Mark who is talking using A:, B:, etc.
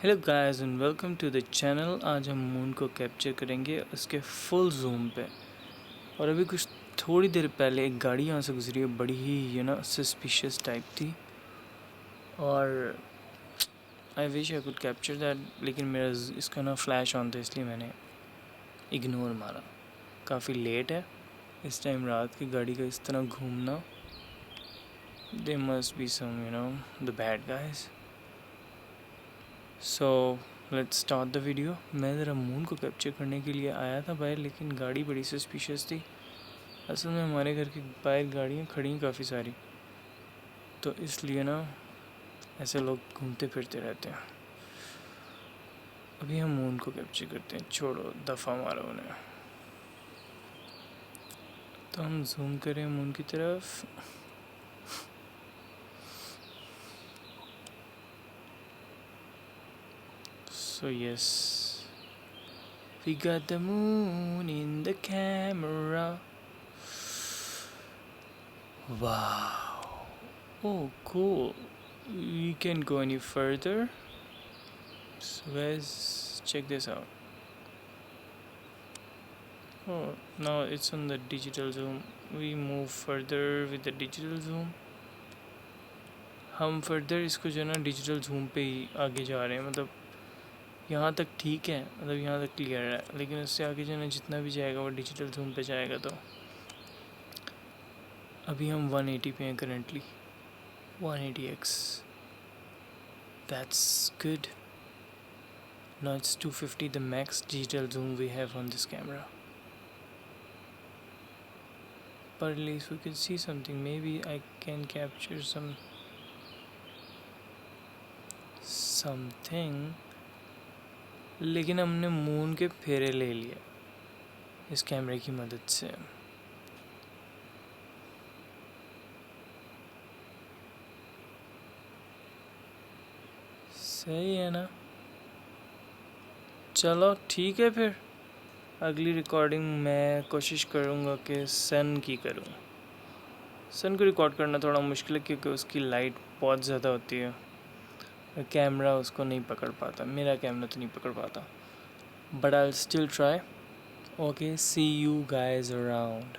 A: Hello guys and welcome to the channel. आज हम moon को कैप्चर करेंगे उसके फुल जूम पे। और अभी कुछ थोड़ी देर पहले एक गाड़ी यहाँ से गुजरी है, बड़ी ही सस्पिशियस टाइप थी। और I wish I could capture that, लेकिन मेरा इसका फ्लैश ऑन था इसलिए मैंने इग्नोर मारा। काफ़ी लेट है इस टाइम रात की गाड़ी का इस तरह घूमना। They must be some the bad guys. So let's start the video. मैं ज़रा मून को कैप्चर करने के लिए आया था बाहर, लेकिन गाड़ी बड़ी सस्पिशियस थी। असल में हमारे घर के बाहर गाड़ियाँ खड़ी हैं काफ़ी सारी, तो इसलिए ऐसे लोग घूमते फिरते रहते हैं। अभी हम मून को कैप्चर करते हैं, छोड़ो दफ़ा मारो उन्हें। तो हम जूम करें मून की तरफ। So yes, we got the moon in the camera. Wow. Oh, cool. We can go any further. So guys, check this out. Oh, now it's on the digital zoom. We move further with the digital zoom. हम further इसको digital zoom पे ही आगे जा रहे हैं। मतलब यहाँ तक ठीक है, मतलब यहाँ तक क्लियर है, लेकिन उससे आगे जितना भी जाएगा वो डिजिटल जूम पे जाएगा। तो अभी हम 180 पे हैं currently, 180x. That's good. Now it's 250, the max digital zoom we have on this camera. But at least we can see something. Maybe I can capture something. लेकिन हमने मून के फेरे ले लिए इस कैमरे की मदद से। सही है ना? चलो ठीक है, फिर अगली रिकॉर्डिंग मैं कोशिश करूँगा कि सन की करूँ। सन को रिकॉर्ड करना थोड़ा मुश्किल है क्योंकि उसकी लाइट बहुत ज़्यादा होती है। कैमरा उसको नहीं पकड़ पाता, मेरा कैमरा तो नहीं पकड़ पाता। But I will still try. Okay, see you guys around.